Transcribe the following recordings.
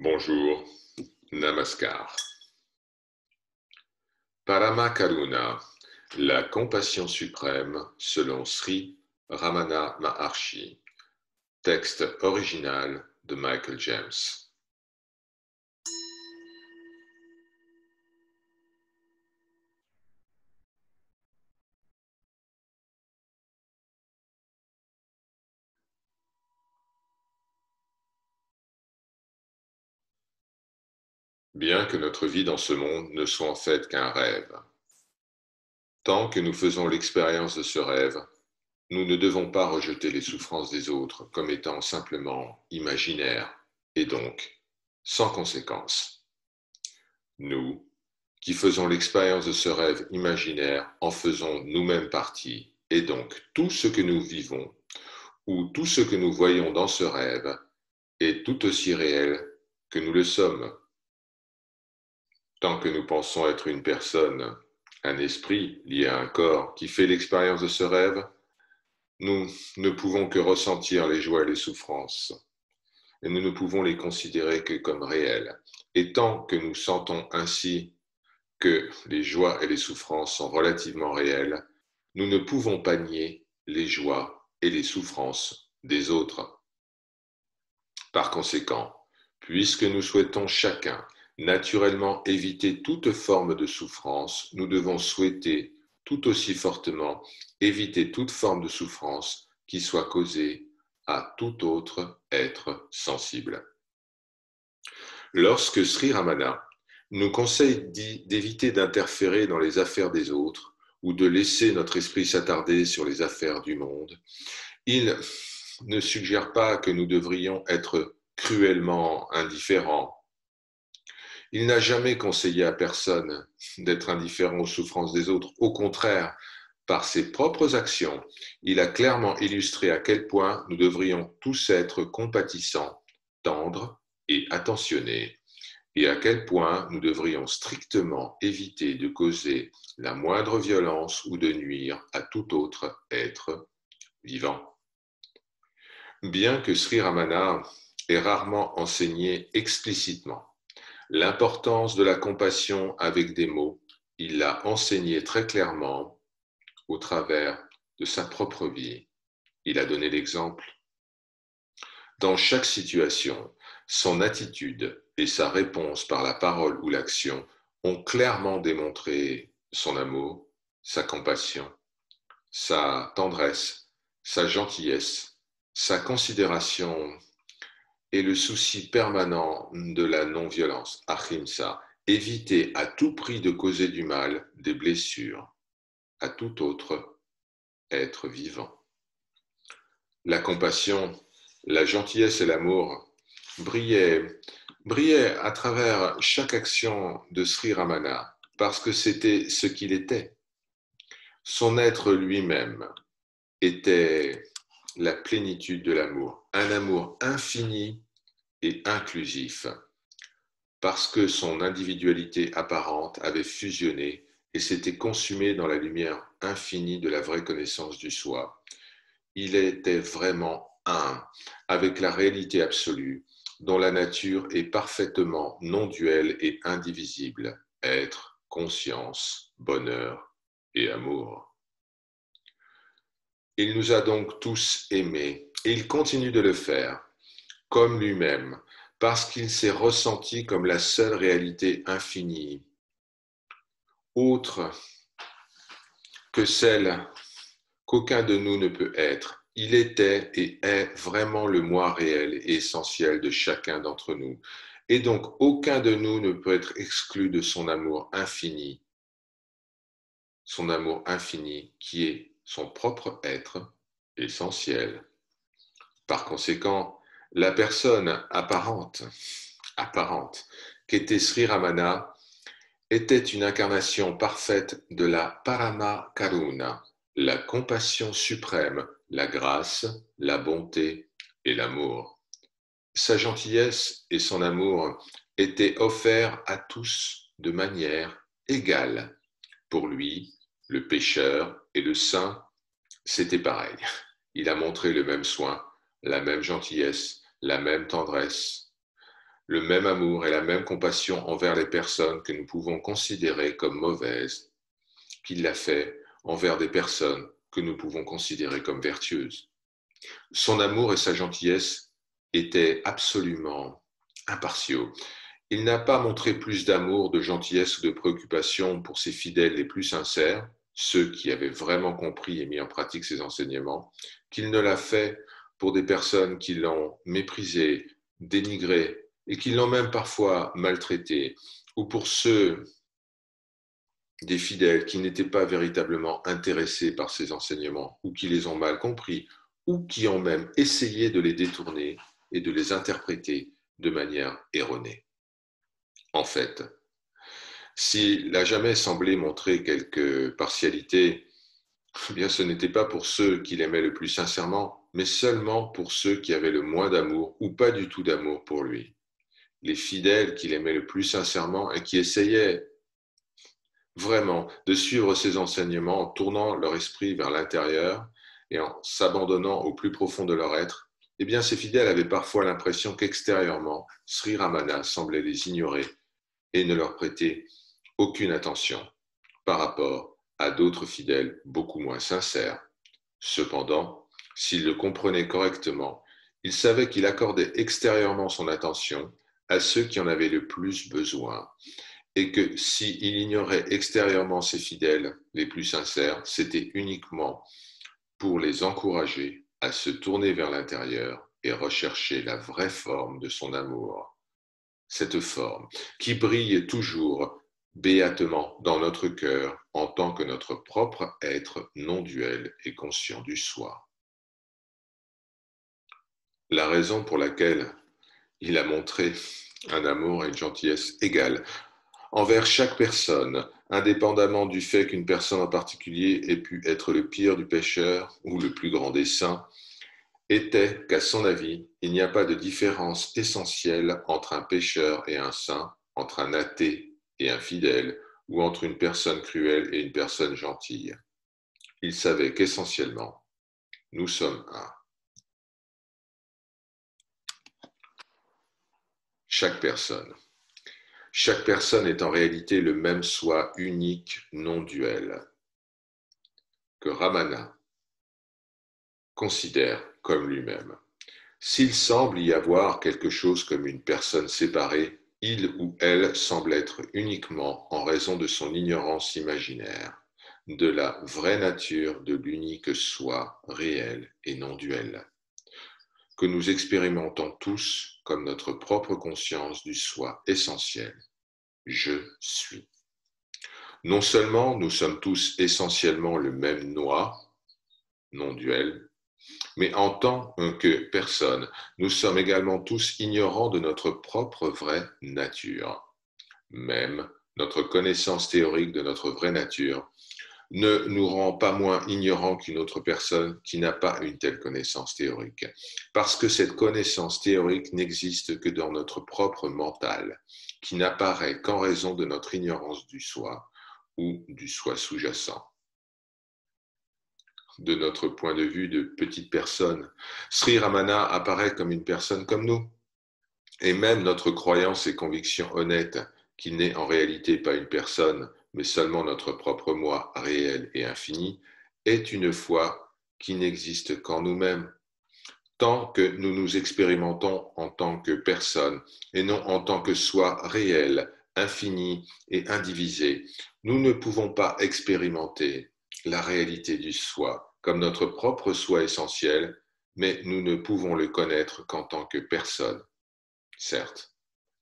Bonjour, Namaskar. Parama Karuna, la compassion suprême selon Sri Ramana Maharshi. Texte original de Michael James. Bien que notre vie dans ce monde ne soit en fait qu'un rêve, tant que nous faisons l'expérience de ce rêve, nous ne devons pas rejeter les souffrances des autres comme étant simplement imaginaires et donc sans conséquence. Nous, qui faisons l'expérience de ce rêve imaginaire, en faisons nous-mêmes partie, et donc tout ce que nous vivons ou tout ce que nous voyons dans ce rêve est tout aussi réel que nous le sommes. Tant que nous pensons être une personne, un esprit lié à un corps qui fait l'expérience de ce rêve, nous ne pouvons que ressentir les joies et les souffrances, et nous ne pouvons les considérer que comme réelles. Et tant que nous sentons ainsi que les joies et les souffrances sont relativement réelles, nous ne pouvons pas nier les joies et les souffrances des autres. Par conséquent, puisque nous souhaitons chacun naturellement éviter toute forme de souffrance, nous devons souhaiter tout aussi fortement éviter toute forme de souffrance qui soit causée à tout autre être sensible. Lorsque Sri Ramana nous conseille d'éviter d'interférer dans les affaires des autres ou de laisser notre esprit s'attarder sur les affaires du monde, il ne suggère pas que nous devrions être cruellement indifférents. Il n'a jamais conseillé à personne d'être indifférent aux souffrances des autres. Au contraire, par ses propres actions, il a clairement illustré à quel point nous devrions tous être compatissants, tendres et attentionnés, et à quel point nous devrions strictement éviter de causer la moindre violence ou de nuire à tout autre être vivant. Bien que Sri Ramana ait rarement enseigné explicitement l'importance de la compassion avec des mots, il l'a enseigné très clairement au travers de sa propre vie. Il a donné l'exemple. Dans chaque situation, son attitude et sa réponse par la parole ou l'action ont clairement démontré son amour, sa compassion, sa tendresse, sa gentillesse, sa considération et le souci permanent de la non-violence, ahimsa, éviter à tout prix de causer du mal, des blessures, à tout autre être vivant. La compassion, la gentillesse et l'amour brillaient à travers chaque action de Sri Ramana, parce que c'était ce qu'il était. Son être lui-même était la plénitude de l'amour, un amour infini et inclusif, parce que son individualité apparente avait fusionné et s'était consumée dans la lumière infinie de la vraie connaissance du soi. Il était vraiment un avec la réalité absolue, dont la nature est parfaitement non-duelle et indivisible, être, conscience, bonheur et amour. Il nous a donc tous aimés, et il continue de le faire, comme lui-même, parce qu'il s'est ressenti comme la seule réalité infinie, autre que celle qu'aucun de nous ne peut être. Il était et est vraiment le moi réel et essentiel de chacun d'entre nous. Et donc, aucun de nous ne peut être exclu de son amour infini qui est son propre être essentiel. Par conséquent, la personne apparente qu'était Sri Ramana était une incarnation parfaite de la Parama Karuna, la compassion suprême, la grâce, la bonté et l'amour. Sa gentillesse et son amour étaient offerts à tous de manière égale. Pour lui, le pécheur et le saint, c'était pareil. Il a montré le même soin, la même gentillesse, la même tendresse, le même amour et la même compassion envers les personnes que nous pouvons considérer comme mauvaises qu'il l'a fait envers des personnes que nous pouvons considérer comme vertueuses. Son amour et sa gentillesse étaient absolument impartiaux. Il n'a pas montré plus d'amour, de gentillesse ou de préoccupation pour ses fidèles les plus sincères, ceux qui avaient vraiment compris et mis en pratique ses enseignements, qu'il ne l'a fait pour des personnes qui l'ont méprisé, dénigré et qui l'ont même parfois maltraité, ou pour ceux des fidèles qui n'étaient pas véritablement intéressés par ses enseignements ou qui les ont mal compris ou qui ont même essayé de les détourner et de les interpréter de manière erronée. En fait, s'il a jamais semblé montrer quelque partialité, eh bien ce n'était pas pour ceux qu'il aimait le plus sincèrement, mais seulement pour ceux qui avaient le moins d'amour ou pas du tout d'amour pour lui. Les fidèles qu'il aimait le plus sincèrement et qui essayaient vraiment de suivre ses enseignements en tournant leur esprit vers l'intérieur et en s'abandonnant au plus profond de leur être, eh bien ces fidèles avaient parfois l'impression qu'extérieurement, Sri Ramana semblait les ignorer et ne leur prêter aucune attention par rapport à d'autres fidèles beaucoup moins sincères. Cependant, s'il le comprenait correctement, il savait qu'il accordait extérieurement son attention à ceux qui en avaient le plus besoin et que s'il ignorait extérieurement ses fidèles les plus sincères, c'était uniquement pour les encourager à se tourner vers l'intérieur et rechercher la vraie forme de son amour. Cette forme qui brille toujours béatement dans notre cœur en tant que notre propre être non duel et conscient du soi. La raison pour laquelle il a montré un amour et une gentillesse égale envers chaque personne, indépendamment du fait qu'une personne en particulier ait pu être le pire du pécheur ou le plus grand des saints, était qu'à son avis, il n'y a pas de différence essentielle entre un pécheur et un saint, entre un athée et un fidèle, ou entre une personne cruelle et une personne gentille. Il savait qu'essentiellement, nous sommes un. Chaque personne. Chaque personne est en réalité le même soi unique, non duel, que Ramana considère comme lui-même. S'il semble y avoir quelque chose comme une personne séparée, il ou elle semble être uniquement en raison de son ignorance imaginaire, de la vraie nature de l'unique soi réel et non duel, que nous expérimentons tous comme notre propre conscience du soi essentiel. Je suis. Non seulement nous sommes tous essentiellement le même moi, non duel, mais en tant que personne, nous sommes également tous ignorants de notre propre vraie nature. Même notre connaissance théorique de notre vraie nature ne nous rend pas moins ignorants qu'une autre personne qui n'a pas une telle connaissance théorique, parce que cette connaissance théorique n'existe que dans notre propre mental, qui n'apparaît qu'en raison de notre ignorance du soi ou du soi sous-jacent. De notre point de vue de petite personne, Sri Ramana apparaît comme une personne comme nous. Et même notre croyance et conviction honnête qu'il n'est en réalité pas une personne, mais seulement notre propre moi réel et infini, est une foi qui n'existe qu'en nous-mêmes. Tant que nous nous expérimentons en tant que personne et non en tant que soi réel, infini et indivisé, nous ne pouvons pas expérimenter la réalité du soi comme notre propre soi essentiel, mais nous ne pouvons le connaître qu'en tant que personne, certes,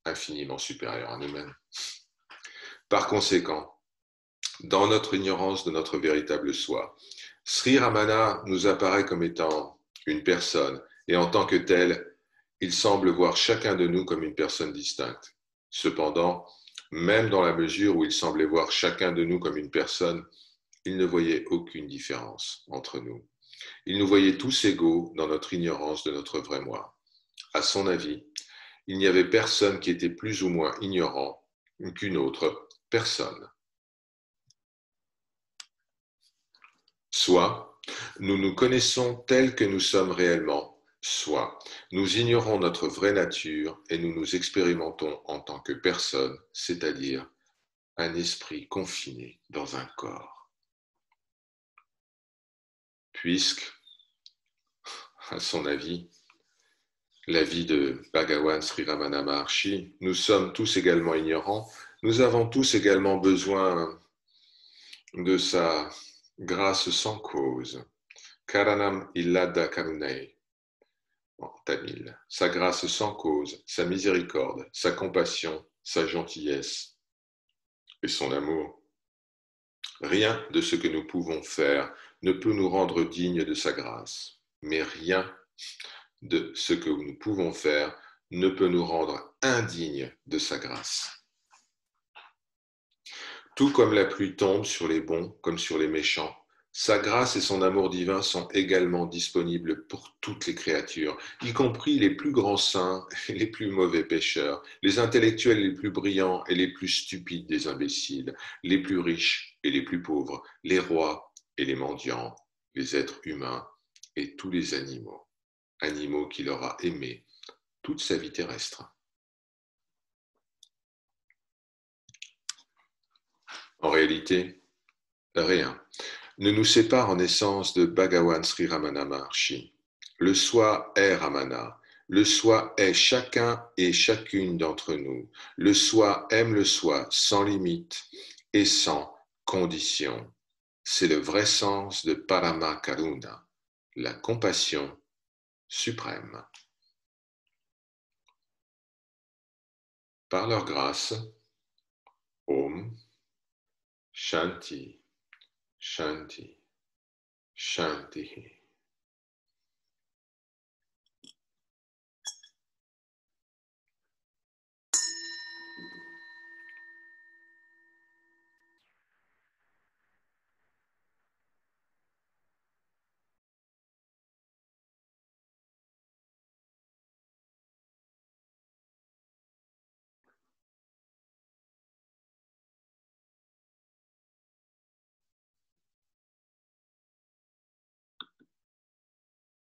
infiniment supérieure à nous-mêmes. Par conséquent, dans notre ignorance de notre véritable soi, Sri Ramana nous apparaît comme étant une personne, et en tant que tel, il semble voir chacun de nous comme une personne distincte. Cependant, même dans la mesure où il semblait voir chacun de nous comme une personne, il ne voyait aucune différence entre nous. Il nous voyait tous égaux dans notre ignorance de notre vrai moi. À son avis, il n'y avait personne qui était plus ou moins ignorant qu'une autre personne. Soit nous nous connaissons tels que nous sommes réellement, soi. Nous ignorons notre vraie nature et nous nous expérimentons en tant que personne, c'est-à-dire un esprit confiné dans un corps. Puisque, à son avis, l'avis de Bhagavan Sri Ramana Maharshi, nous sommes tous également ignorants, nous avons tous également besoin de sa grâce sans cause. Karanam illada karunai, en tamil. Sa grâce sans cause, sa miséricorde, sa compassion, sa gentillesse et son amour. Rien de ce que nous pouvons faire ne peut nous rendre dignes de sa grâce, mais rien de ce que nous pouvons faire ne peut nous rendre indignes de sa grâce. Tout comme la pluie tombe sur les bons comme sur les méchants, sa grâce et son amour divin sont également disponibles pour toutes les créatures, y compris les plus grands saints et les plus mauvais pécheurs, les intellectuels les plus brillants et les plus stupides des imbéciles, les plus riches et les plus pauvres, les rois et les mendiants, les êtres humains et tous les animaux, animaux qu'il aura aimés toute sa vie terrestre. En réalité, rien ne nous sépare en essence de Bhagavan Sri Ramana Maharshi. Le soi est Ramana. Le soi est chacun et chacune d'entre nous. Le soi aime le soi sans limite et sans condition. C'est le vrai sens de Parama Karuna, la compassion suprême. Par leur grâce, Om Shanti, Shanti, Shanti.